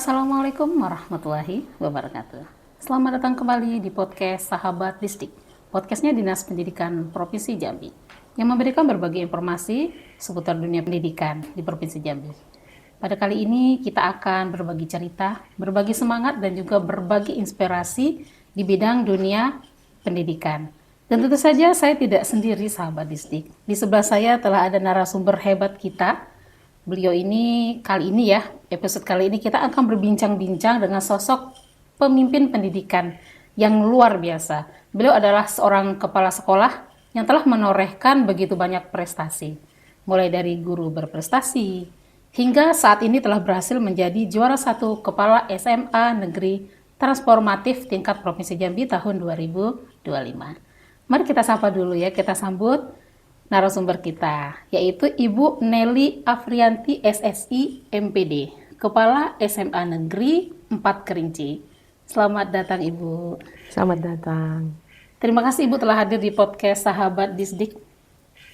Assalamualaikum warahmatullahi wabarakatuh. Selamat datang kembali di podcast Sahabat Distrik. Podcastnya Dinas Pendidikan Provinsi Jambi yang memberikan berbagai informasi seputar dunia pendidikan di Provinsi Jambi. Pada kali ini kita akan berbagi cerita, berbagi semangat dan juga berbagi inspirasi di bidang dunia pendidikan. Dan tentu saja saya tidak sendiri Sahabat Distrik. Di sebelah saya telah ada narasumber hebat kita. Beliau ini episode kali ini kita akan berbincang-bincang dengan sosok pemimpin pendidikan yang luar biasa. Beliau adalah seorang kepala sekolah yang telah menorehkan begitu banyak prestasi. Mulai dari guru berprestasi, hingga saat ini telah berhasil menjadi juara 1 kepala SMA Negeri Transformatif tingkat Provinsi Jambi tahun 2025. Mari kita sapa dulu ya, kita sambut narasumber kita, yaitu Ibu Nelly Afrianti SSI MPD, Kepala SMA Negeri 4 Kerinci. Selamat datang Ibu. Selamat datang. Terima kasih Ibu telah hadir di podcast Sahabat Disdik.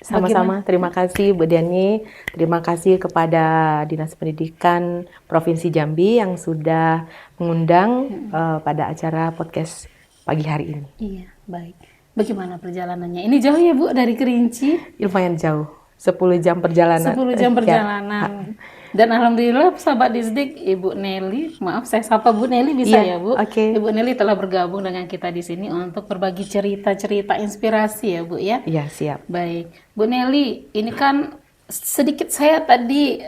Sama-sama, terima kasih Bu Diani. Terima kasih kepada Dinas Pendidikan Provinsi Jambi yang sudah mengundang pada acara podcast pagi hari ini. Iya, baik. Bagaimana perjalanannya? Ini jauh ya Bu dari Kerinci? Lumayan jauh, 10 jam perjalanan. 10 jam perjalanan. Dan alhamdulillah sahabat Disdik, Ibu Nelly, maaf saya sapa Bu Nelly bisa ya Bu? Okay. Ibu Nelly telah bergabung dengan kita di sini untuk berbagi cerita-cerita inspirasi ya Bu ya? Iya, siap. Baik. Bu Nelly, ini kan sedikit saya tadi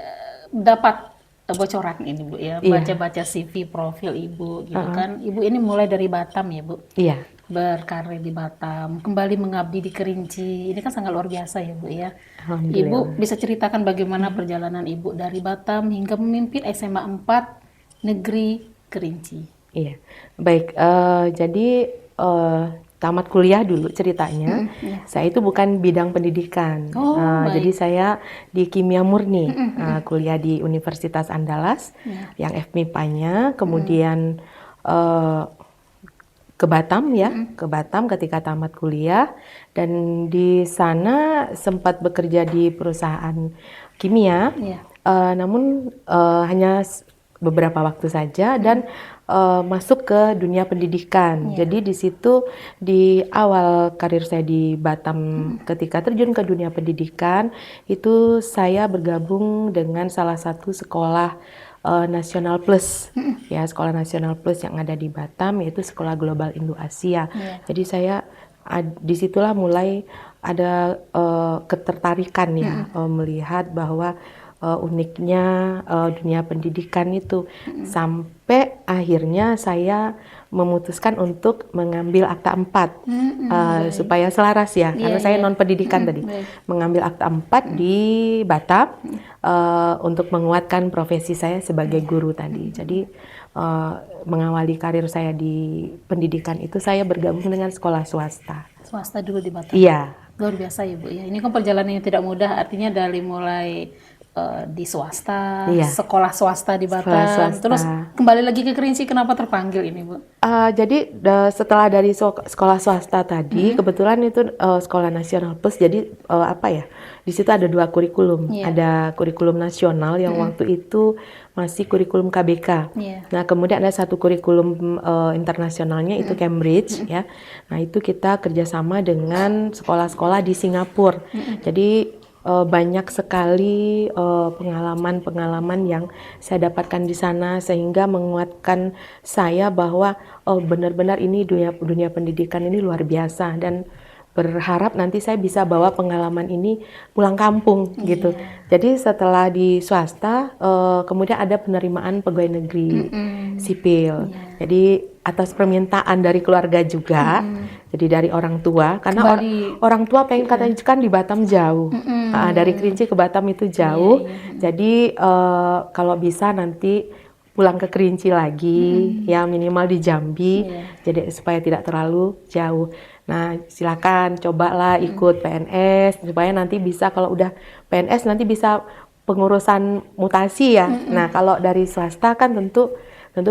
dapat bocoran ini Bu ya, baca-baca CV profil Ibu gitu kan. Ibu ini mulai dari Batam ya Bu? Iya. Berkarir di Batam, kembali mengabdi di Kerinci. Ini kan sangat luar biasa ya Bu ya. Ibu bisa ceritakan bagaimana perjalanan Ibu dari Batam hingga memimpin SMA 4 Negeri Kerinci. Iya, baik. Jadi tamat kuliah dulu ceritanya. Saya itu bukan bidang pendidikan. Jadi saya di kimia murni, kuliah di Universitas Andalas, yang FMIPA-nya. Kemudian ke Batam ya, ke Batam ketika tamat kuliah, dan di sana sempat bekerja di perusahaan kimia, namun hanya beberapa waktu saja dan masuk ke dunia pendidikan. Jadi di situ di awal karir saya di Batam ketika terjun ke dunia pendidikan itu saya bergabung dengan salah satu sekolah Nasional Plus, ya sekolah Nasional Plus yang ada di Batam, yaitu Sekolah Global Indo-Asia. Jadi saya disitulah mulai ada ketertarikan ya, melihat bahwa uniknya dunia pendidikan itu, sampai akhirnya saya memutuskan untuk mengambil akta 4 supaya selaras ya, karena saya non pendidikan tadi, mengambil akta 4 di Batam untuk menguatkan profesi saya sebagai guru tadi. Jadi mengawali karir saya di pendidikan itu saya bergabung dengan sekolah swasta. Swasta dulu di Batam? Iya. Luar biasa ya Bu ya. Ini kan perjalanan yang tidak mudah, artinya dari mulai di swasta, sekolah swasta di Batam, terus kembali lagi ke Kerinci. Kenapa terpanggil ini Bu? Jadi setelah dari sekolah swasta tadi, kebetulan itu sekolah nasional plus, jadi di situ ada 2 kurikulum, ada kurikulum nasional yang waktu itu masih kurikulum KBK. Nah kemudian ada satu kurikulum internasionalnya itu Cambridge ya. Nah itu kita kerjasama dengan sekolah-sekolah di Singapura. Jadi banyak sekali pengalaman-pengalaman yang saya dapatkan di sana, sehingga menguatkan saya bahwa benar-benar ini dunia pendidikan ini luar biasa, dan berharap nanti saya bisa bawa pengalaman ini pulang kampung gitu. Jadi setelah di swasta kemudian ada penerimaan pegawai negeri sipil. Jadi atas permintaan dari keluarga juga, jadi dari orang tua, karena orang tua pengen katanya kan di Batam jauh, dari Kerinci ke Batam itu jauh. Jadi kalau bisa nanti pulang ke Kerinci lagi, ya minimal di Jambi, jadi supaya tidak terlalu jauh. Nah silakan cobalah ikut PNS supaya nanti bisa, kalau udah PNS nanti bisa pengurusan mutasi ya. Nah kalau dari swasta kan tentu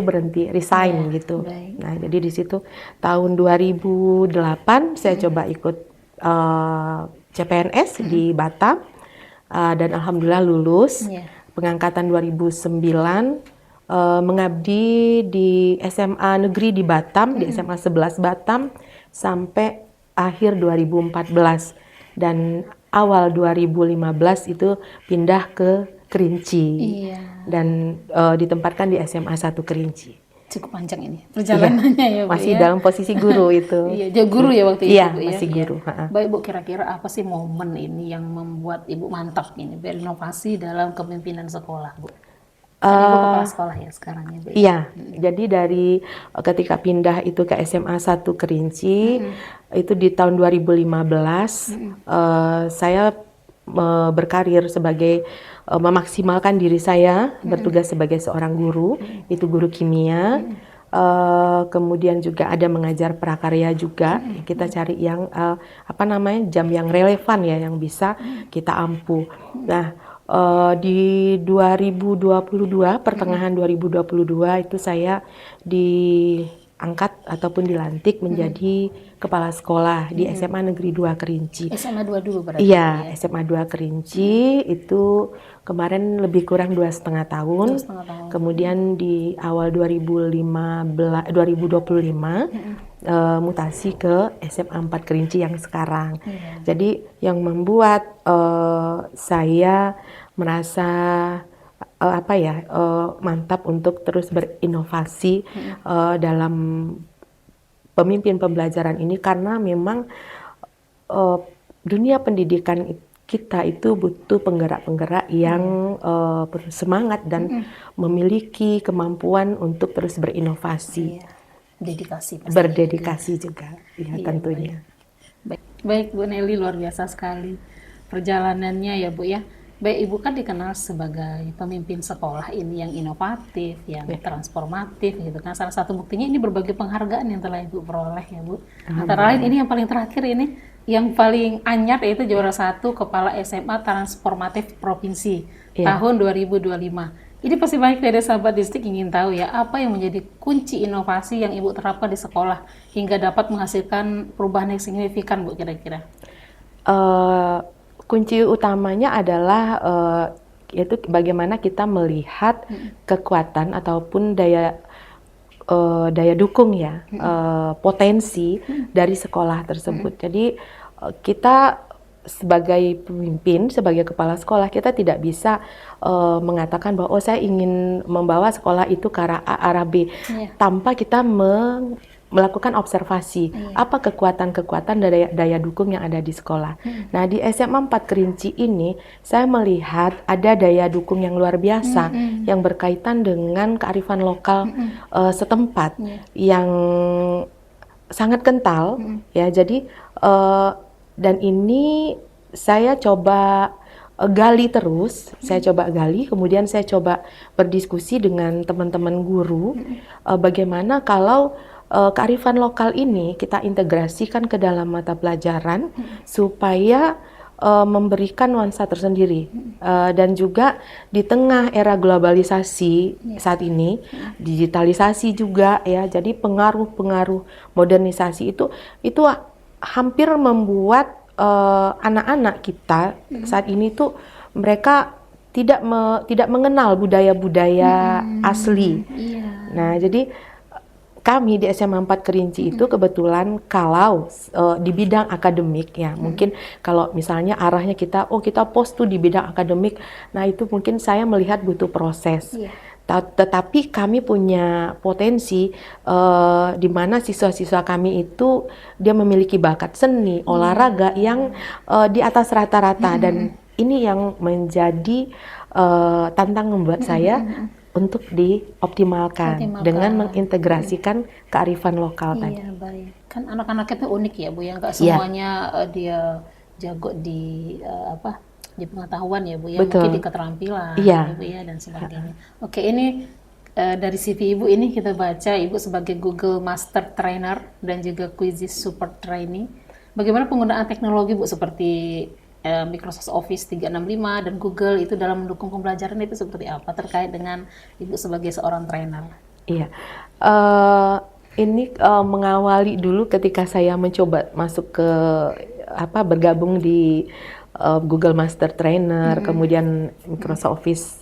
berhenti, resign gitu. Nah jadi di situ tahun 2008 saya coba ikut CPNS di Batam dan alhamdulillah lulus. Pengangkatan 2009 mengabdi di SMA negeri di Batam, di SMA 11 Batam sampai akhir 2014 dan awal 2015 itu pindah ke Kerinci. Iya. Dan ditempatkan di SMA 1 Kerinci. Cukup panjang ini perjalanannya ya Bu Masih ya. dalam posisi guru itu. Iya, jadi guru ya waktu itu Iya, Bu, masih ya. guru. Iya. Baik Bu, kira-kira apa sih momen ini yang membuat Ibu mantap ini berinovasi dalam kepemimpinan sekolah Bu? Kan Ibu kepala sekolah ya sekarang ya Bu. Iya, jadi dari ketika pindah itu ke SMA 1 Kerinci, itu di tahun 2015, saya berkarir sebagai memaksimalkan diri saya, bertugas sebagai seorang guru, itu guru kimia. Kemudian juga ada mengajar prakarya juga. Kita cari yang jam yang relevan ya, yang bisa kita ampuh. Nah, di 2022, pertengahan 2022 itu saya diangkat ataupun dilantik menjadi kepala sekolah di SMA Negeri 2 Kerinci. SMA 2 dulu berarti. Iya, SMA 2 Kerinci itu kemarin lebih kurang 2,5 tahun. Kemudian di awal 2025 mutasi ke SMA 4 Kerinci yang sekarang. Jadi yang membuat saya merasa mantap untuk terus berinovasi dalam pemimpin pembelajaran ini karena memang dunia pendidikan kita itu butuh penggerak-penggerak yang bersemangat dan memiliki kemampuan untuk terus berinovasi. Dedikasi. Berdedikasi juga, ya tentunya. Baik Bu Nelly, luar biasa sekali perjalanannya ya Bu ya. Baik, Ibu kan dikenal sebagai pemimpin sekolah ini yang inovatif, yang transformatif gitu kan. Salah satu buktinya ini berbagai penghargaan yang telah Ibu peroleh ya Bu. Antara lain ini yang paling terakhir ini, yang paling anyar yaitu juara 1 Kepala SMA Transformatif Provinsi tahun 2025. Ini pasti banyak dari sahabat distrik ingin tahu ya, apa yang menjadi kunci inovasi yang Ibu terapkan di sekolah hingga dapat menghasilkan perubahan yang signifikan Bu kira-kira? Kunci utamanya adalah yaitu bagaimana kita melihat kekuatan ataupun daya dukung ya, potensi dari sekolah tersebut. Jadi kita sebagai pemimpin, sebagai kepala sekolah, kita tidak bisa mengatakan bahwa saya ingin membawa sekolah itu ke arah A, arah B, tanpa kita melakukan observasi apa kekuatan-kekuatan daya dukung yang ada di sekolah. Nah, di SMA 4 Kerinci ini saya melihat ada daya dukung yang luar biasa yang berkaitan dengan kearifan lokal setempat yang sangat kental ya. Jadi dan ini saya coba gali terus, kemudian saya coba berdiskusi dengan teman-teman guru bagaimana kalau kearifan lokal ini kita integrasikan ke dalam mata pelajaran supaya memberikan nuansa tersendiri dan juga di tengah era globalisasi saat ini, digitalisasi juga ya, jadi pengaruh-pengaruh modernisasi itu hampir membuat anak-anak kita saat ini tuh mereka tidak mengenal budaya-budaya asli. Nah, jadi kami di SMA 4 Kerinci itu kebetulan kalau di bidang akademik ya, mungkin kalau misalnya arahnya kita post tuh di bidang akademik, nah itu mungkin saya melihat butuh proses. Tetapi kami punya potensi di mana siswa-siswa kami itu dia memiliki bakat seni, olahraga yang di atas rata-rata dan ini yang menjadi tantangan buat saya untuk dioptimalkan dengan mengintegrasikan kearifan lokal tadi. Iya, baik. Kan anak-anak itu unik ya Bu, yang nggak semuanya dia jago di di pengetahuan ya Bu, ya mungkin di keterampilan ya Bu ya dan sebagainya. Oke, ini dari CV Ibu ini kita baca Ibu sebagai Google Master Trainer dan juga Quizzes Super Trainee. Bagaimana penggunaan teknologi Bu seperti Microsoft Office 365 dan Google itu dalam mendukung pembelajaran itu seperti apa terkait dengan Ibu sebagai seorang trainer? Iya, ini mengawali dulu ketika saya mencoba masuk ke bergabung di Google Master Trainer, kemudian Microsoft Office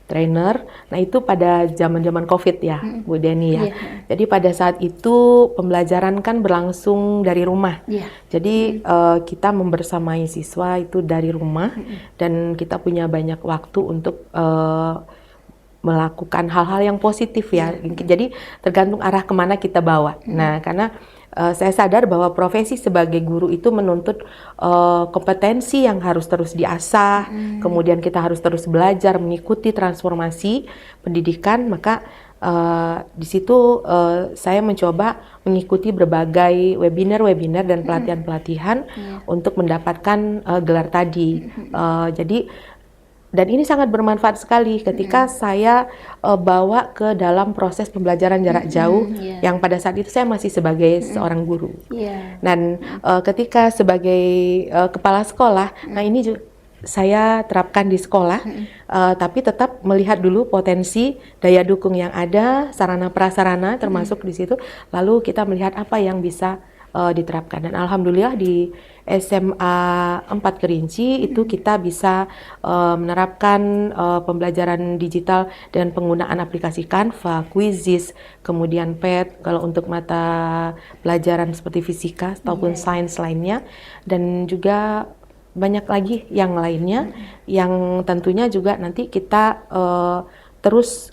Trainer. Nah itu pada zaman-zaman COVID ya, Bu Deni ya. Jadi pada saat itu pembelajaran kan berlangsung dari rumah. Jadi kita membersamai siswa itu dari rumah dan kita punya banyak waktu untuk melakukan hal-hal yang positif ya. Jadi tergantung arah kemana kita bawa. Nah karena saya sadar bahwa profesi sebagai guru itu menuntut kompetensi yang harus terus diasah, kemudian kita harus terus belajar mengikuti transformasi pendidikan, maka di situ saya mencoba mengikuti berbagai webinar dan pelatihan-pelatihan untuk mendapatkan gelar tadi. Dan ini sangat bermanfaat sekali ketika saya bawa ke dalam proses pembelajaran jarak jauh yang pada saat itu saya masih sebagai seorang guru. Dan ketika sebagai kepala sekolah, nah ini juga saya terapkan di sekolah, tapi tetap melihat dulu potensi daya dukung yang ada, sarana prasarana termasuk di situ, lalu kita melihat apa yang bisa diterapkan. Dan alhamdulillah di SMA 4 Kerinci itu kita bisa menerapkan pembelajaran digital dengan penggunaan aplikasi Canva, Quizizz, kemudian PET kalau untuk mata pelajaran seperti fisika ataupun sains lainnya, dan juga banyak lagi yang lainnya yang tentunya juga nanti kita terus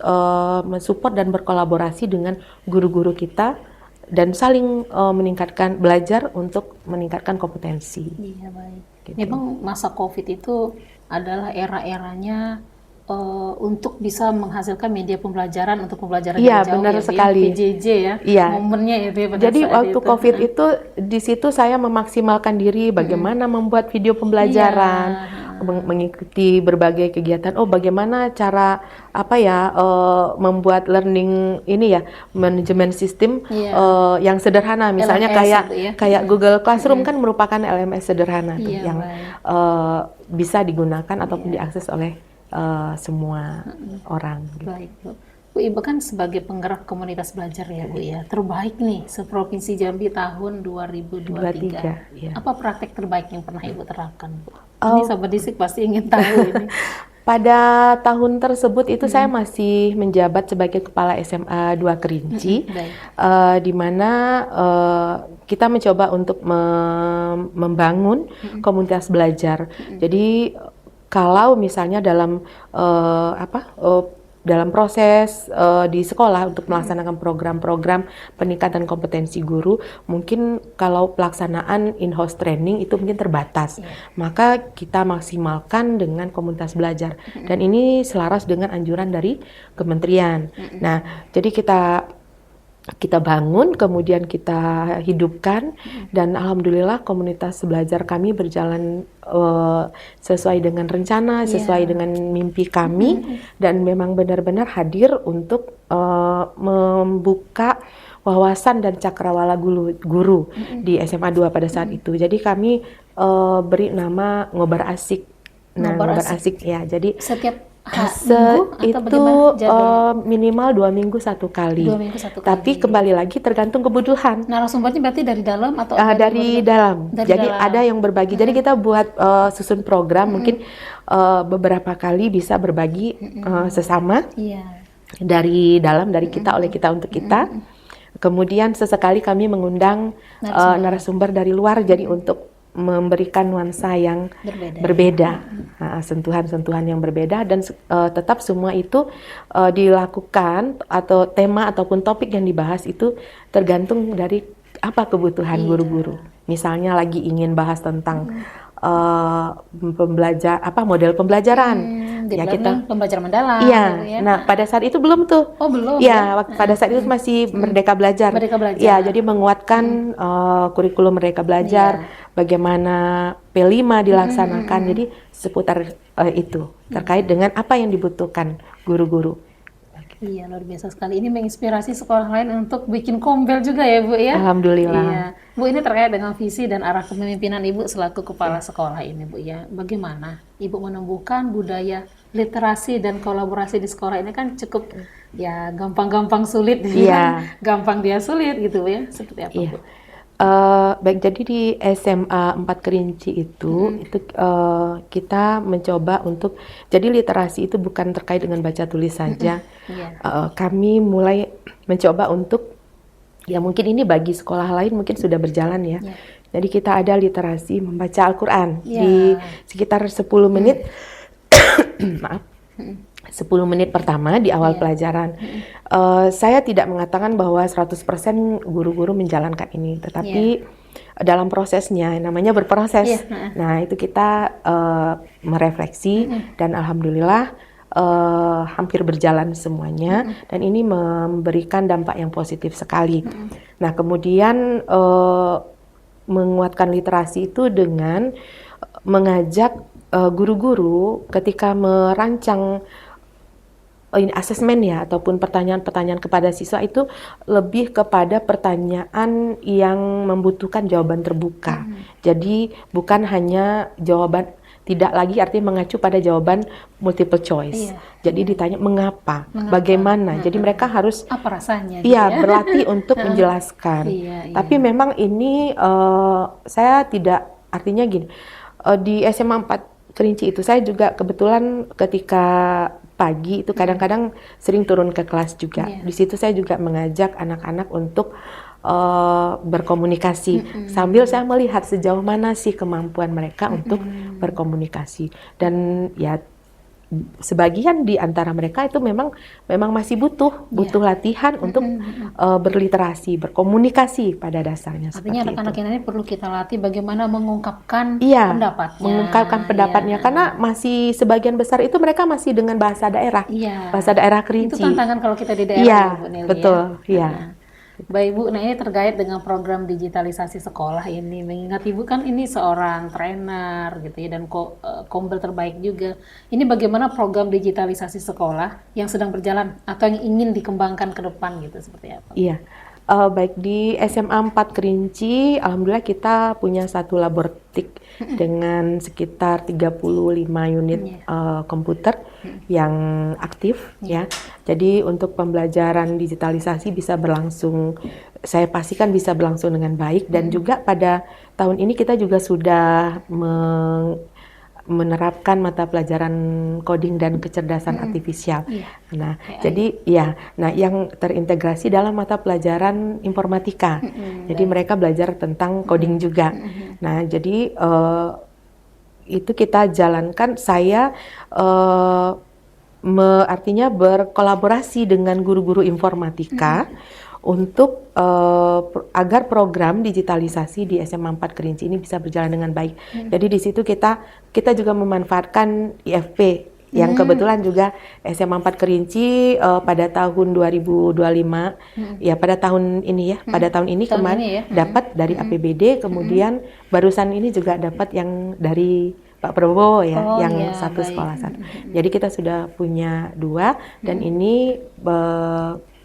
mensupport dan berkolaborasi dengan guru-guru kita dan saling meningkatkan, belajar untuk meningkatkan kompetensi. Iya, baik. Gitu. Memang masa COVID itu adalah era-eranya untuk bisa menghasilkan media pembelajaran untuk pembelajaran jarak jauh. Benar sekali. PJJ ya, momennya itu ya pada jadi saat waktu itu. COVID itu di situ saya memaksimalkan diri bagaimana membuat video pembelajaran, mengikuti berbagai kegiatan. Bagaimana cara membuat learning ini ya, manajemen sistem yang sederhana, misalnya LMS kayak Google Classroom kan merupakan LMS sederhana tuh, yang bisa digunakan ataupun diakses oleh semua orang. Baik, Bu. Bu Ibu kan sebagai penggerak komunitas belajar ya, Bu ya, terbaik nih seprovinsi Jambi tahun 2023. Apa praktek terbaik yang pernah Ibu terapkan, Bu? Ini Sahabat Distik pasti ingin tahu ini. Pada tahun tersebut itu saya masih menjabat sebagai kepala SMA 2 Kerinci, di mana kita mencoba untuk membangun komunitas belajar. Jadi kalau misalnya dalam dalam proses di sekolah untuk melaksanakan program-program peningkatan kompetensi guru, mungkin kalau pelaksanaan in-house training itu mungkin terbatas, maka kita maksimalkan dengan komunitas belajar, dan ini selaras dengan anjuran dari kementerian. Nah, jadi kita bangun, kemudian kita hidupkan, dan alhamdulillah komunitas belajar kami berjalan sesuai dengan rencana, sesuai dengan mimpi kami, dan memang benar-benar hadir untuk membuka wawasan dan cakrawala guru di SMA 2 pada saat itu. Jadi kami beri nama Ngobar Asik. Nah, Ngobar Asik ya. Jadi setiap itu minimal 2 minggu satu kali. Tapi kembali lagi tergantung kebutuhan. Narasumbernya berarti dari dalam atau dari dalam. Jadi ada yang berbagi. Jadi kita buat susun program, mungkin beberapa kali bisa berbagi sesama dari dalam, dari kita oleh kita untuk kita. Kemudian sesekali kami mengundang narasumber dari luar, jadi untuk memberikan nuansa yang berbeda, sentuhan-sentuhan yang berbeda, dan tetap semua itu dilakukan, atau tema ataupun topik yang dibahas itu tergantung dari apa kebutuhan guru-guru. Misalnya lagi ingin bahas tentang model pembelajaran, ya kita pembelajaran mendalam. Nah pada saat itu belum tuh. Belum. Pada saat itu masih Merdeka Belajar. Jadi menguatkan kurikulum Merdeka Belajar, bagaimana P5 dilaksanakan. Jadi seputar itu terkait dengan apa yang dibutuhkan guru-guru. Iya, luar biasa sekali. Ini menginspirasi sekolah lain untuk bikin kombel juga ya, Bu ya. Alhamdulillah. Iya. Bu, ini terkait dengan visi dan arah kepemimpinan Ibu selaku kepala sekolah ini, Bu ya. Bagaimana Ibu menumbuhkan budaya literasi dan kolaborasi di sekolah ini? Kan cukup gampang-gampang sulit, gampang dia sulit gitu ya. Seperti apa, Bu? Baik, jadi di SMA 4 Kerinci itu kita mencoba untuk, jadi literasi itu bukan terkait dengan baca tulis saja. Kami mulai mencoba untuk, ya mungkin ini bagi sekolah lain mungkin sudah berjalan ya. Jadi kita ada literasi membaca Al-Quran di sekitar 10 menit, maaf, 10 menit pertama di awal pelajaran. Saya tidak mengatakan bahwa 100% guru-guru menjalankan ini, tetapi dalam prosesnya, namanya berproses. Nah, itu kita merefleksi dan alhamdulillah hampir berjalan semuanya, dan ini memberikan dampak yang positif sekali. Nah, kemudian menguatkan literasi itu dengan mengajak guru-guru ketika merancang ini asesmen ya, ataupun pertanyaan-pertanyaan kepada siswa itu lebih kepada pertanyaan yang membutuhkan jawaban terbuka. Jadi bukan hanya jawaban, tidak lagi artinya mengacu pada jawaban multiple choice. Jadi ditanya mengapa, bagaimana. Jadi mereka harus apa rasanya? Berlatih untuk menjelaskan. Tapi memang ini saya tidak, artinya gini, di SMA 4 Kerinci itu saya juga kebetulan ketika pagi itu kadang-kadang sering turun ke kelas juga. Di situ saya juga mengajak anak-anak untuk berkomunikasi sambil saya melihat sejauh mana sih kemampuan mereka untuk berkomunikasi. Dan ya sebagian di antara mereka itu memang masih butuh latihan untuk berliterasi, berkomunikasi pada dasarnya. Artinya anak-anak ini perlu kita latih bagaimana mengungkapkan pendapatnya. Mengungkapkan pendapatnya, karena masih sebagian besar itu mereka masih dengan bahasa daerah, bahasa daerah Kerinci. Itu tantangan kalau kita di daerah, Bu Nelly. Betul, Baik Bu, nah ini terkait dengan program digitalisasi sekolah ini, mengingat Ibu kan ini seorang trainer gitu ya, dan kombel terbaik juga. Ini bagaimana program digitalisasi sekolah yang sedang berjalan atau yang ingin dikembangkan ke depan gitu, seperti apa? Baik, di SMA 4 Kerinci, alhamdulillah kita punya satu labortik dengan sekitar 35 unit komputer yang aktif ya. Jadi untuk pembelajaran digitalisasi bisa berlangsung, saya pastikan bisa berlangsung dengan baik, dan juga pada tahun ini kita juga sudah menerapkan mata pelajaran coding dan kecerdasan artifisial. Nah, jadi yang terintegrasi dalam mata pelajaran informatika. Jadi mereka belajar tentang coding juga. Nah, jadi itu kita jalankan. Saya artinya berkolaborasi dengan guru-guru informatika untuk agar program digitalisasi di SMA 4 Kerinci ini bisa berjalan dengan baik. Jadi di situ kita juga memanfaatkan IFP yang kebetulan juga SMA 4 Kerinci pada tahun 2025 ya, pada tahun ini ya, pada tahun ini kemarin dapat dari APBD, kemudian barusan ini juga dapat yang dari Pak Prabowo ya, yang satu sekolah satu. Jadi kita sudah punya 2, dan ini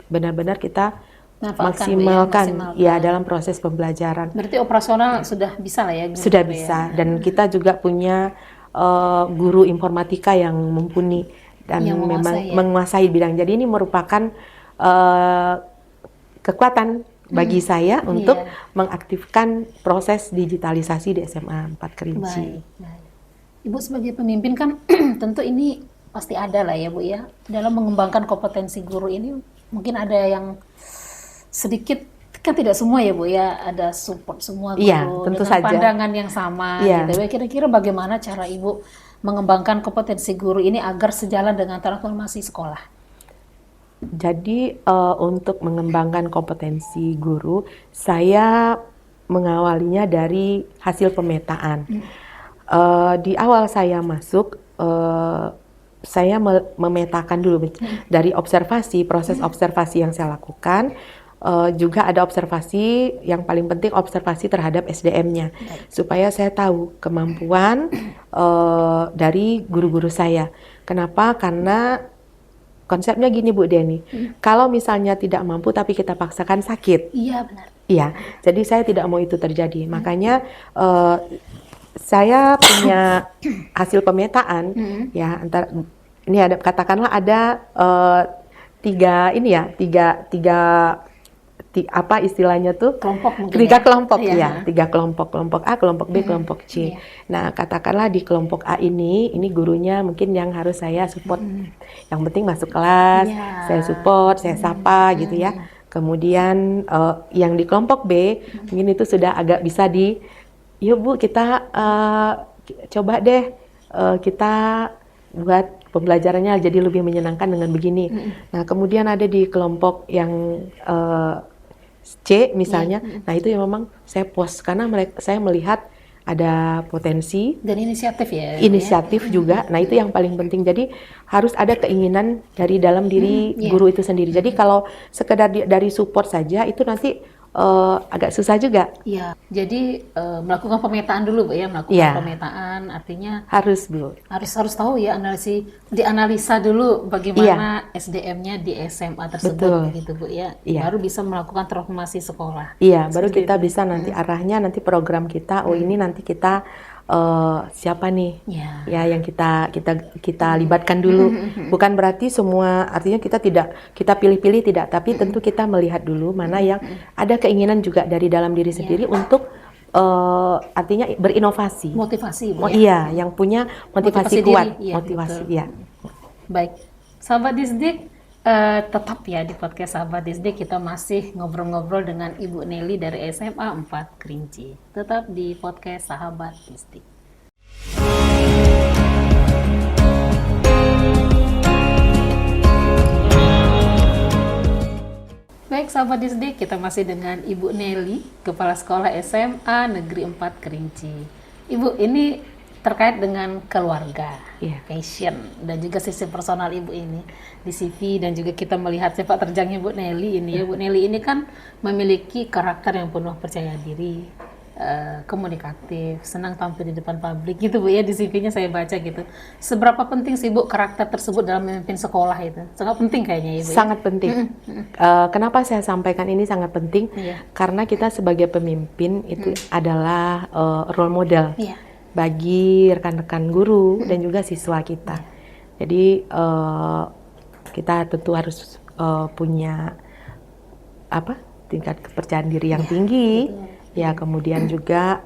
benar-benar kita maksimalkan ya dalam proses pembelajaran. Berarti operasional sudah bisa lah ya? Sudah bisa, dan kita juga punya guru informatika yang mumpuni dan memang menguasai bidang. Jadi ini merupakan kekuatan bagi saya untuk mengaktifkan proses digitalisasi di SMA 4 Kerinci. Baik. Ibu sebagai pemimpin kan tentu ini pasti ada lah ya Bu ya, dalam mengembangkan kompetensi guru ini mungkin ada yang sedikit, kan tidak semua ya Bu ya, ada support semua guru tentu dengan saja pandangan yang sama gitu. Kira-kira bagaimana cara Ibu mengembangkan kompetensi guru ini agar sejalan dengan transformasi sekolah? Jadi untuk mengembangkan kompetensi guru, saya mengawalinya dari hasil pemetaan. Di awal saya masuk, saya memetakan dulu dari observasi, proses observasi yang saya lakukan. Juga ada observasi, yang paling penting observasi terhadap SDM-nya, supaya saya tahu kemampuan dari guru-guru saya. Kenapa? Karena konsepnya gini Bu Deni, kalau misalnya tidak mampu tapi kita paksakan sakit. Iya benar. Iya, jadi saya tidak mau itu terjadi. Makanya saya punya hasil pemetaan ya, ini katakanlah ada tiga istilahnya tuh Kelompok mungkin 3 kelompok Iya. ya, 3 kelompok A, kelompok B, kelompok C. Iya. Nah, katakanlah di kelompok A ini gurunya mungkin yang harus saya support. Yang penting masuk kelas, Iya. saya support, saya sapa gitu ya. Kemudian yang di kelompok B mungkin itu sudah agak bisa yuk Bu kita coba deh kita buat pembelajarannya jadi lebih menyenangkan dengan begini. Nah, kemudian ada di kelompok yang C misalnya, nah itu yang memang saya post karena saya melihat ada potensi Dan inisiatif ya. inisiatif juga. Nah, itu yang paling penting. Jadi harus ada keinginan dari dalam diri guru itu sendiri. Jadi kalau sekedar dari support saja itu nanti agak susah juga. Iya. Jadi melakukan pemetaan dulu, Bu ya, melakukan Iya. pemetaan artinya Harus, Bu. harus tahu ya dianalisa dulu bagaimana SDM-nya di SMA tersebut Betul. begitu Bu ya. Iya. Baru bisa melakukan transformasi sekolah. Iya, baru Seperti kita itu. bisa nanti arahnya nanti program kita. Oh, ini nanti kita siapa nih? Iya. Ya, yang kita libatkan dulu. Bukan berarti semua, artinya kita pilih-pilih tidak, tapi tentu kita melihat dulu mana yang ada keinginan juga dari dalam diri sendiri untuk artinya berinovasi. Motivasi Oh Bu ya. iya, yang punya motivasi Motivasi kuat, diri, iya, motivasi betul. ya. Baik, sahabat Disdik, tetap ya di podcast sahabat Disdik kita masih ngobrol-ngobrol dengan Ibu Nelly dari SMA 4 Kerinci. Tetap di podcast sahabat Disdik. Baik sahabat Disdik, kita masih dengan Ibu Nelly, Kepala Sekolah SMA Negeri 4 Kerinci. Ibu, ini terkait dengan keluarga, Iya. passion, dan juga sisi personal Ibu ini di CV, dan juga kita melihat sepak terjangnya Bu Nelly ini ya. Bu Nelly ini kan memiliki karakter yang penuh percaya diri, komunikatif, senang tampil di depan publik gitu Bu ya, di CV-nya saya baca gitu. Seberapa penting sih Bu karakter tersebut dalam memimpin sekolah itu? Sangat penting kayaknya Ibu. Sangat penting. Kenapa saya sampaikan ini sangat penting? Iya. Karena kita sebagai pemimpin itu adalah role model Iya. bagi rekan-rekan guru dan juga siswa kita. Jadi kita tentu harus punya tingkat kepercayaan diri yang tinggi, ya kemudian juga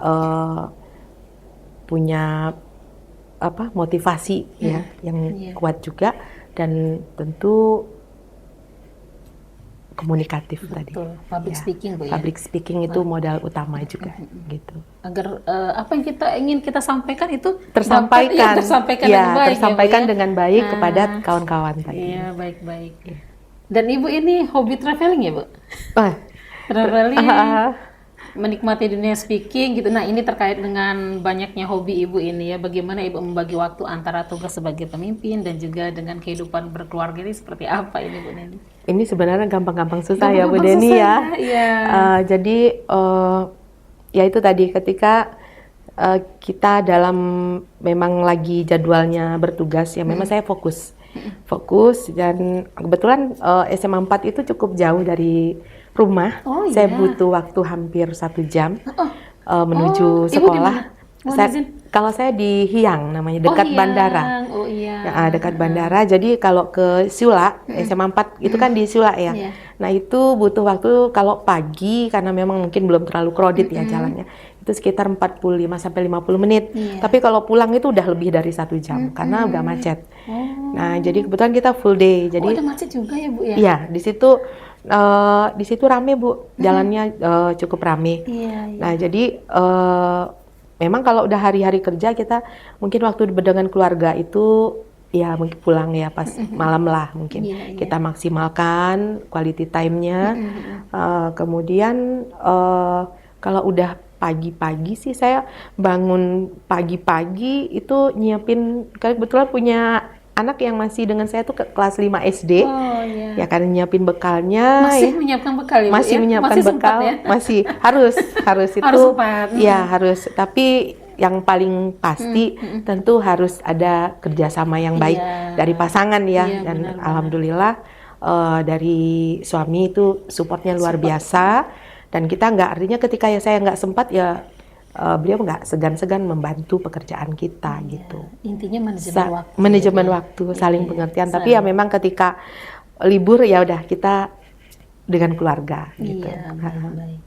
punya motivasi ya yang kuat juga, dan tentu komunikatif tadi. Betul, public Ya, speaking Bu ya. Public speaking itu modal utama juga gitu. Agar apa yang kita ingin kita sampaikan itu Tersampaikan, tersampaikan ya, dengan baik tersampaikan ya, Bu ya? dengan baik kepada kawan-kawan tadi. Iya, baik-baik. Dan Ibu ini hobi traveling ya Bu? Wah, Traveling, menikmati dunia speaking gitu. Nah, ini terkait dengan banyaknya hobi Ibu ini ya. Bagaimana Ibu membagi waktu antara tugas sebagai pemimpin dan juga dengan kehidupan berkeluarga ini seperti apa ini Bu Nelly? ini sebenarnya gampang-gampang susah ya Bu Gampang Deni susah ya. Iya. Jadi ya itu tadi ketika kita dalam memang lagi jadwalnya bertugas ya memang saya fokus dan kebetulan SMA 4 itu cukup jauh dari rumah. Oh, Saya iya. butuh waktu hampir 1 jam Ibu menuju di sekolah. mana? Mohon izin. Kalau saya di Hiang namanya, dekat Hiang. bandara. Oh iya. Ya, dekat bandara. Jadi kalau ke Sula, SMA 4 itu kan di Sula ya. Iya. Nah, itu butuh waktu kalau pagi karena memang mungkin belum terlalu crowded ya jalannya. Itu sekitar 45 sampai 50 menit. Iya. Tapi kalau pulang itu udah lebih dari 1 jam karena udah macet. Nah, jadi kebetulan kita full day. Jadi ada macet juga ya Bu ya? iya, di situ rame Bu. Jalannya cukup rame. Iya. Nah, jadi memang kalau udah hari-hari kerja kita mungkin waktu dengan keluarga itu ya mungkin pulang ya pas malam lah mungkin. Iya, iya. Kita maksimalkan quality time-nya. Kemudian kalau udah pagi-pagi sih saya bangun pagi-pagi itu nyiapin, kebetulan punya anak yang masih dengan saya tuh ke kelas 5 SD. Oh iya. Ya kan nyiapin bekalnya. Masih ya. menyiapkan bekal ya Bu Masih ya? menyiapkan Masih sempat bekal, ya? masih harus itu. Harus sempat. Ya harus, tapi yang paling pasti tentu harus ada kerjasama yang baik Iya. dari pasangan ya. Iya, Dan benar-benar. alhamdulillah dari suami itu supportnya luar biasa. Dan kita nggak, artinya ketika saya nggak sempat ya beliau nggak segan-segan membantu pekerjaan kita gitu. Intinya manajemen waktu. Manajemen ya. waktu, saling Iya, pengertian. saling. Tapi ya memang ketika libur ya udah kita dengan keluarga gitu. Iya, baik.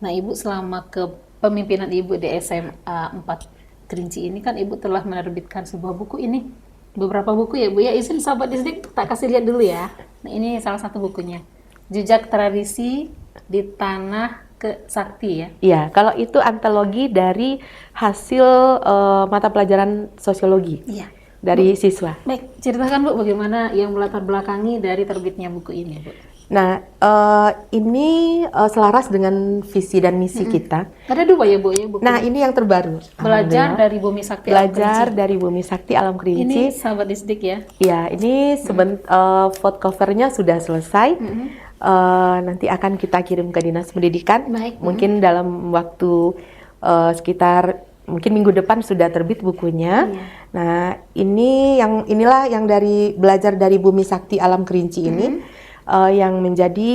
Nah, Ibu selama kepemimpinan Ibu di SMA 4 Kerinci ini kan Ibu telah menerbitkan sebuah buku ini. Beberapa buku ya Bu ya, izin sahabat Disdik tak kasih lihat dulu ya. Nah, ini salah satu bukunya. Jejak Tradisi di Tanah Sakti ya. Iya, kalau itu antologi dari hasil mata pelajaran sosiologi Iya. dari siswa. Baik, ceritakan Bu bagaimana yang melatar belakangi dari terbitnya buku ini Bu. Nah, ini selaras dengan visi dan misi kita. Ada 2 ya Bu ya buku. Nah, ini yang terbaru. Belajar dari Bumi Sakti Alam Belajar Kerinci. dari Bumi Sakti Alam Kerinci. Ini sahabat Disdik ya. Ya, ini foto covernya sudah selesai. Nanti akan kita kirim ke Dinas Pendidikan. Baik. Mungkin dalam waktu sekitar mungkin minggu depan sudah terbit bukunya. Iya. Nah, inilah yang dari belajar dari Bumi Sakti Alam Kerinci ini. Yang menjadi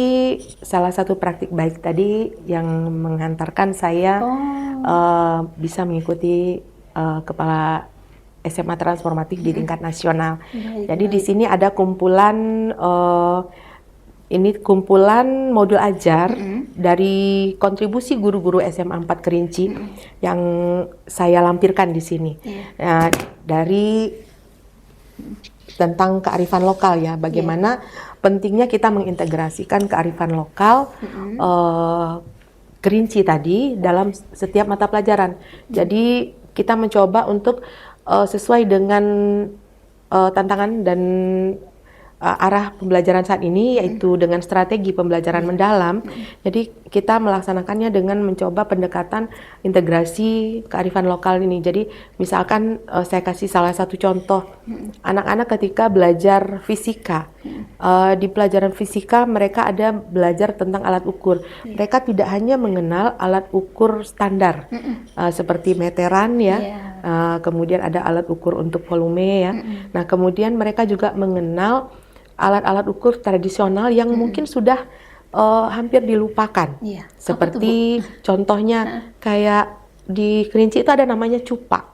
salah satu praktik baik tadi yang menghantarkan saya bisa mengikuti kepala SMA transformatif di tingkat nasional. Jadi di sini ada kumpulan modul ajar dari kontribusi guru-guru SMA 4 Kerinci yang saya lampirkan di sini. Nah, dari tentang kearifan lokal ya, bagaimana pentingnya kita mengintegrasikan kearifan lokal Kerinci tadi dalam setiap mata pelajaran. Jadi kita mencoba untuk sesuai dengan tantangan dan arah pembelajaran saat ini, yaitu dengan strategi pembelajaran mendalam. Jadi kita melaksanakannya dengan mencoba pendekatan integrasi kearifan lokal ini. Jadi misalkan saya kasih salah satu contoh, anak-anak ketika belajar fisika, di pelajaran fisika mereka ada belajar tentang alat ukur. Mereka tidak hanya mengenal alat ukur standar seperti meteran ya, kemudian ada alat ukur untuk volume ya. Nah, kemudian mereka juga mengenal alat-alat ukur tradisional yang mungkin sudah hampir dilupakan. Seperti contohnya kayak di Kerinci itu ada namanya cupak.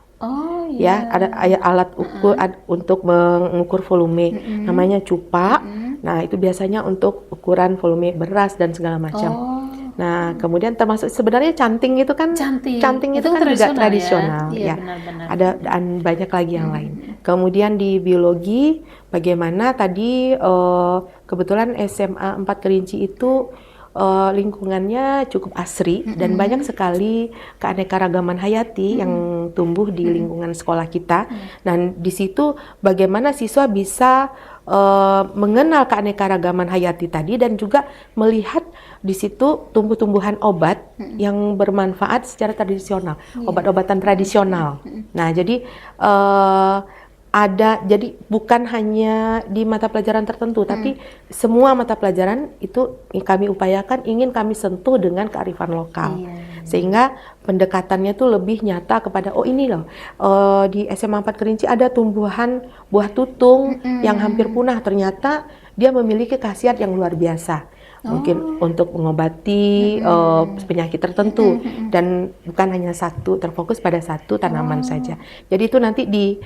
Ya, ada alat ukur untuk mengukur volume, namanya cupak. Nah, itu biasanya untuk ukuran volume beras dan segala macam. Nah, kemudian termasuk sebenarnya canting itu kan canting itu kan juga tradisional ya. Benar-benar. Ada dan banyak lagi yang lain. Kemudian di biologi bagaimana tadi kebetulan SMA 4 Kerinci itu lingkungannya cukup asri dan banyak sekali keanekaragaman hayati yang tumbuh di lingkungan sekolah kita. Dan di situ bagaimana siswa bisa mengenal keanekaragaman hayati tadi dan juga melihat di situ tumbuh-tumbuhan obat yang bermanfaat secara tradisional, obat-obatan tradisional. Nah, jadi jadi bukan hanya di mata pelajaran tertentu, tapi semua mata pelajaran itu kami upayakan ingin kami sentuh dengan kearifan lokal. Sehingga pendekatannya tuh lebih nyata kepada ini loh, di SMA 4 Kerinci ada tumbuhan buah tutung yang hampir punah, ternyata dia memiliki khasiat yang luar biasa. Mungkin untuk mengobati penyakit tertentu dan bukan hanya terfokus pada satu tanaman saja. Jadi itu nanti di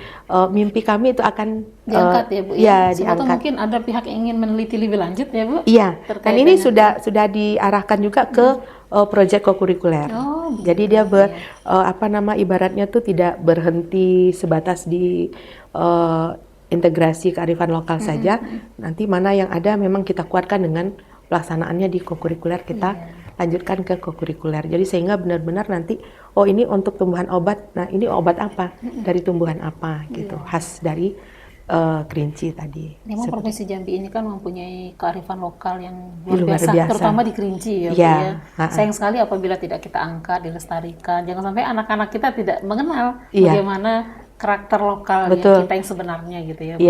mimpi kami itu akan diangkat ya Bu. Ya, diangkat. Mungkin ada pihak yang ingin meneliti lebih lanjut ya Bu. Iya. Dan ini sudah diarahkan juga ke proyek kokurikuler. Jadi dia ibaratnya tuh tidak berhenti sebatas di integrasi kearifan lokal saja. Nanti mana yang ada memang kita kuatkan dengan pelaksanaannya di kokurikuler, kita lanjutkan ke kokurikuler. Jadi sehingga benar-benar nanti ini untuk tumbuhan obat. Nah, ini obat apa? Dari tumbuhan apa gitu. Khas dari Kerinci tadi. Memang Provinsi Jambi ini kan mempunyai kearifan lokal yang luar biasa, terutama di Kerinci ya. Sayang sekali apabila tidak kita angkat, dilestarikan. Jangan sampai anak-anak kita tidak mengenal bagaimana karakter lokal kita yang sebenarnya gitu ya Bu.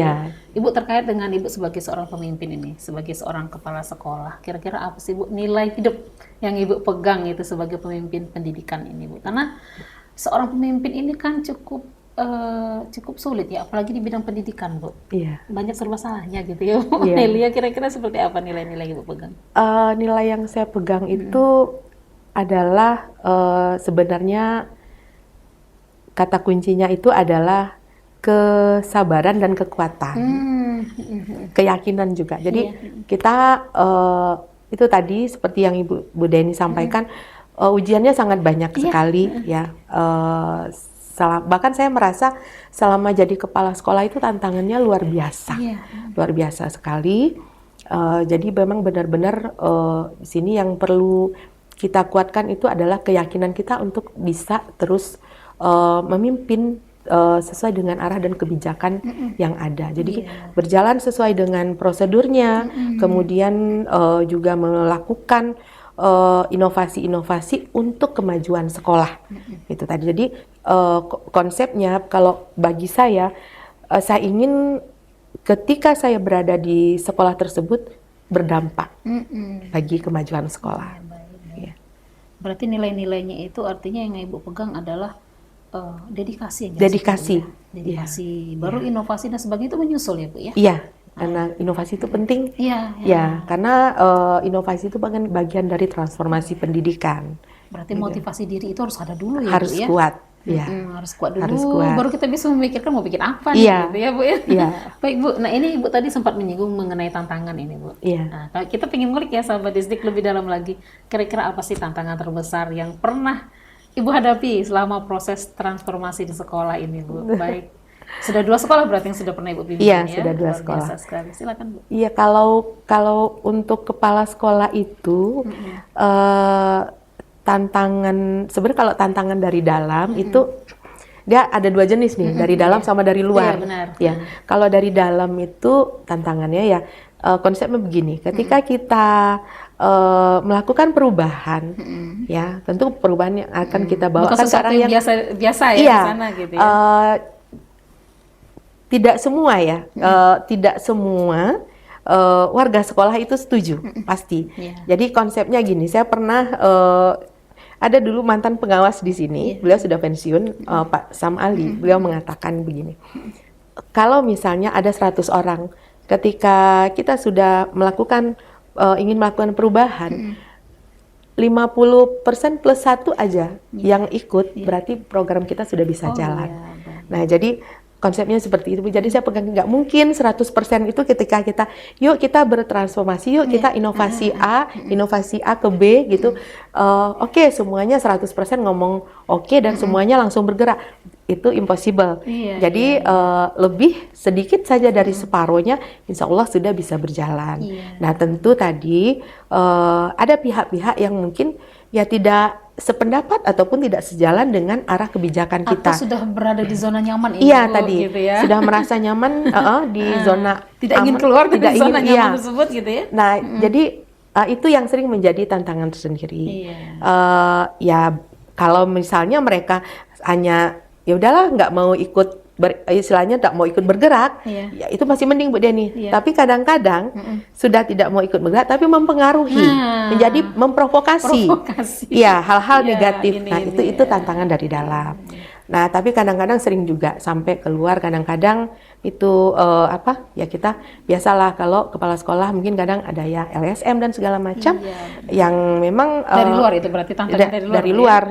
Ibu, terkait dengan Ibu sebagai seorang pemimpin ini, sebagai seorang kepala sekolah, kira-kira apa sih Bu nilai hidup yang Ibu pegang itu sebagai pemimpin pendidikan ini Bu? Karena seorang pemimpin ini kan cukup sulit ya, apalagi di bidang pendidikan Bu. Banyak serba salahnya gitu ya Bu. Nelia, kira-kira seperti apa nilai-nilai Ibu pegang? Nilai yang saya pegang itu adalah sebenarnya kata kuncinya itu adalah kesabaran dan kekuatan, keyakinan juga. Jadi kita itu tadi seperti yang Bu Deni sampaikan, ujiannya sangat banyak sekali ya. Bahkan saya merasa selama jadi kepala sekolah itu tantangannya luar biasa, luar biasa sekali. Jadi memang benar-benar di sini yang perlu kita kuatkan itu adalah keyakinan kita untuk bisa terus memimpin sesuai dengan arah dan kebijakan yang ada. Jadi berjalan sesuai dengan prosedurnya, kemudian juga melakukan inovasi-inovasi untuk kemajuan sekolah. Itu tadi. Jadi konsepnya kalau bagi saya ingin ketika saya berada di sekolah tersebut berdampak bagi kemajuan sekolah. Ya. Berarti nilai-nilainya itu artinya yang Ibu pegang adalah dedikasi. Dedikasi. Dedikasi. Baru inovasi dan sebagainya itu menyusul ya Bu ya? Iya. Karena inovasi itu penting. Ya, karena inovasi itu bagian dari transformasi pendidikan. Berarti motivasi diri itu harus ada dulu ya harus Bu ya? Kuat. Ya. Harus kuat dulu, harus kuat. Baru kita bisa memikirkan mau bikin apa nih gitu ya Bu ya. Baik Bu, nah ini Ibu tadi sempat menyinggung mengenai tantangan ini Bu. Nah, kalau kita pengen ngulik ya sahabat Disdik lebih dalam lagi, kira-kira apa sih tantangan terbesar yang pernah Ibu hadapi selama proses transformasi di sekolah ini Bu? Baik, sudah 2 sekolah berarti yang sudah pernah Ibu pimpin ya? Iya, sudah 2 sekolah. Biasa sekali, silakan Bu. Iya, kalau untuk kepala sekolah itu tantangan, sebenarnya kalau tantangan dari dalam itu dia ada 2 jenis nih, dari dalam sama dari luar. Iya, benar. Ya, kalau dari dalam itu tantangannya ya konsepnya begini, ketika kita melakukan perubahan, ya tentu perubahan yang akan kita bawa bukan sesuatu yang biasa ya di sana gitu ya. Tidak semua ya, tidak semua warga sekolah itu setuju, pasti. Jadi konsepnya gini, saya pernah ada dulu mantan pengawas di sini, beliau sudah pensiun, Pak Sam Ali, beliau mengatakan begini, kalau misalnya ada 100 orang, ketika kita sudah ingin melakukan perubahan, 50% plus 1 aja yang ikut, berarti program kita sudah bisa jalan. Nah, jadi konsepnya seperti itu. Jadi saya pegang nggak mungkin 100% itu ketika yuk kita bertransformasi, yuk kita inovasi A ke B gitu. Oke, semuanya 100% ngomong oke dan semuanya langsung bergerak. Itu impossible. Jadi lebih sedikit saja dari separuhnya, insya Allah sudah bisa berjalan. Nah, tentu tadi ada pihak-pihak yang mungkin ya tidak sependapat ataupun tidak sejalan dengan arah kebijakan kita. Atau sudah berada di zona nyaman tadi gitu ya? Sudah merasa nyaman di zona tidak ingin keluar dari zona nyaman tersebut gitu ya? Nah, jadi itu yang sering menjadi tantangan tersendiri. Ya kalau misalnya mereka hanya ya udahlah nggak mau ikut istilahnya tak mau ikut bergerak, ya itu masih mending Bu Deni. Tapi kadang-kadang sudah tidak mau ikut bergerak, tapi mempengaruhi, menjadi memprovokasi, ya hal-hal negatif. Nah itu tantangan dari dalam. Nah tapi kadang-kadang sering juga sampai keluar, kadang-kadang itu ya kita biasalah kalau kepala sekolah mungkin kadang ada ya LSM dan segala macam yang memang dari luar itu berarti tantangan dari luar,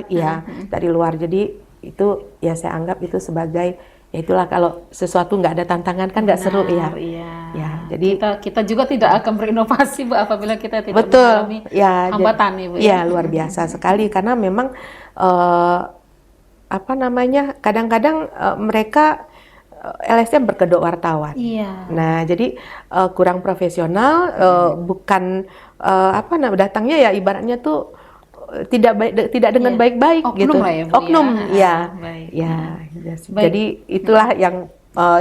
dari luar. Jadi itu ya saya anggap itu sebagai ya itulah kalau sesuatu nggak ada tantangan kan nggak seru ya. Ya, jadi kita juga tidak akan berinovasi Bu apabila kita tidak mengalami hambatan nih Bu. Ya luar biasa sekali karena memang kadang-kadang mereka LSM berkedok wartawan. Nah jadi kurang profesional, bukan datangnya ya ibaratnya tuh tidak dengan baik-baik gitu. Ya, Bu, oknum jadi itulah yang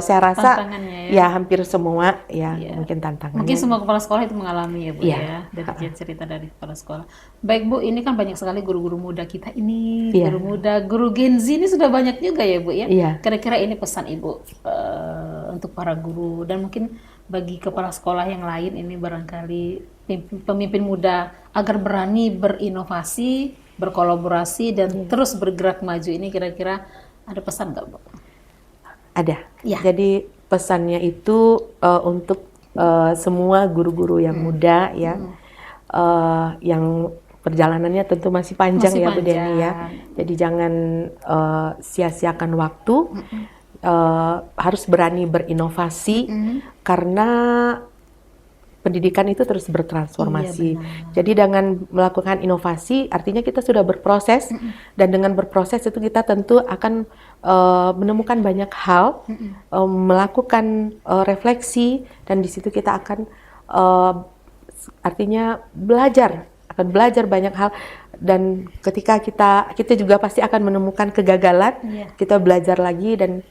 saya rasa ya hampir semua mungkin tantangannya. Mungkin semua kepala sekolah itu mengalami ya Bu ya dari cerita dari kepala sekolah. Baik Bu, ini kan banyak sekali guru-guru muda kita ini, guru muda, guru Gen Z ini sudah banyak juga ya Bu ya. Kira-kira ini pesan Ibu untuk para guru dan mungkin bagi kepala sekolah yang lain ini barangkali pemimpin muda agar berani berinovasi, berkolaborasi dan terus bergerak maju ini kira-kira ada pesan nggak Bu? Ada. Jadi pesannya itu untuk semua guru-guru yang muda ya, yang perjalanannya tentu masih panjang ya Bu Deni ya. Jadi jangan sia-siakan waktu, harus berani berinovasi karena pendidikan itu terus bertransformasi. Iya, benar. Jadi dengan melakukan inovasi, artinya kita sudah berproses, dan dengan berproses itu kita tentu akan menemukan banyak hal, melakukan refleksi, dan di situ kita akan artinya akan belajar banyak hal. Dan ketika kita juga pasti akan menemukan kegagalan, kita belajar lagi dan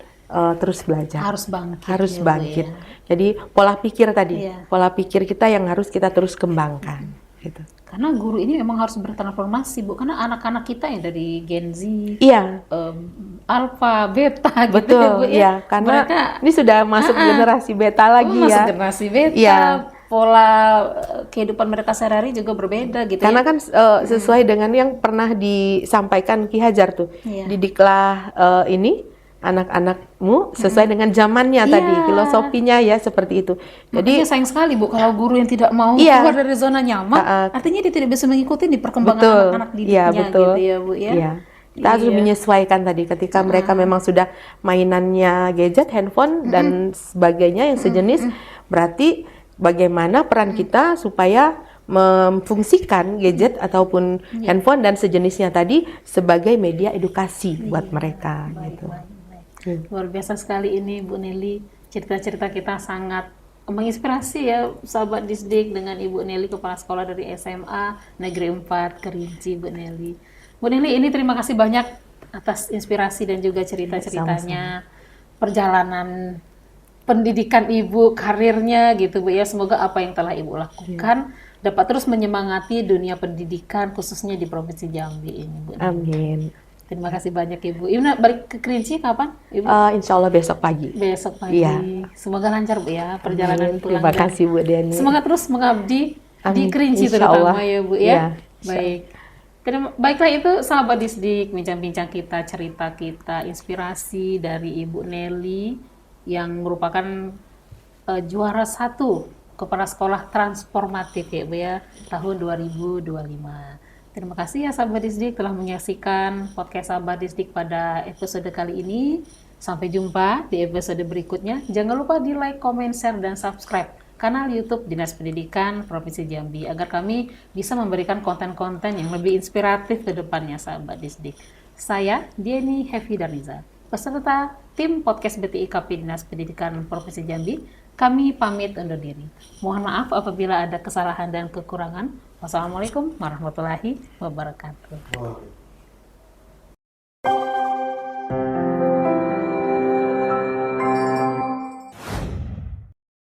terus belajar. Harus Bu, bangkit. ya. Jadi pola pikir tadi, Iya. pola pikir kita yang harus kita terus kembangkan. Gitu. Karena guru ini memang harus bertransformasi, Bu. Karena anak-anak kita yang dari Gen Z, Iya, Alpha, Beta, gitu betul. ya, Bu, ya. Iya, karena ini sudah masuk generasi beta lagi masuk ya. generasi Beta, Iya. pola kehidupan mereka sehari-hari juga berbeda gitu Karena ya. kan sesuai dengan yang pernah disampaikan Ki Hajar tuh, Iya. didiklah ini anak-anakmu sesuai dengan zamannya Iya. tadi, filosofinya ya seperti itu. Jadi sayang sekali, Bu, kalau guru yang tidak mau Iya. keluar dari zona nyaman, artinya dia tidak bisa mengikuti di perkembangan betul, anak-anak iya didiknya betul, gitu ya, Bu ya. Iya. Kita harus menyesuaikan tadi ketika mereka memang sudah mainannya gadget, handphone dan sebagainya yang sejenis, berarti bagaimana peran kita supaya memfungsikan gadget ataupun handphone dan sejenisnya tadi sebagai media edukasi buat mereka gitu. Luar biasa sekali ini Bu Nelly, cerita-cerita kita sangat menginspirasi ya sahabat Disdik dengan Ibu Nelly, kepala sekolah dari SMA Negeri 4 Kerinci, Bu Nelly. Bu Nelly, ini terima kasih banyak atas inspirasi dan juga cerita-ceritanya, perjalanan pendidikan Ibu, karirnya gitu Bu ya. Semoga apa yang telah Ibu lakukan dapat terus menyemangati dunia pendidikan khususnya di Provinsi Jambi ini, Bu Nelly. Amin. Terima kasih banyak Ibu. Ibu balik ke Kerinci kapan, Ibu? Insya Allah besok pagi. Besok pagi. Iya. Semoga lancar Bu ya perjalanan pulang. Terima kasih Bu Deni. Semoga terus mengabdi di Kerinci Insya terutama Allah. ya Bu ya. Iya, Baik. Baiklah, itu sahabat Disdik, bincang-bincang kita, cerita kita, inspirasi dari Ibu Nelly yang merupakan juara 1 kepala sekolah transformatif ya Bu ya tahun 2025. Terima kasih ya sahabat Disdik telah menyaksikan podcast sahabat Disdik pada episode kali ini. Sampai jumpa di episode berikutnya. Jangan lupa di like, comment, share, dan subscribe kanal YouTube Dinas Pendidikan Provinsi Jambi agar kami bisa memberikan konten-konten yang lebih inspiratif ke depannya sahabat Disdik. Saya Dieni Hevi Darniza, peserta tim podcast BTIKP Dinas Pendidikan Provinsi Jambi. Kami pamit undur diri. Mohon maaf apabila ada kesalahan dan kekurangan. Wassalamualaikum warahmatullahi wabarakatuh.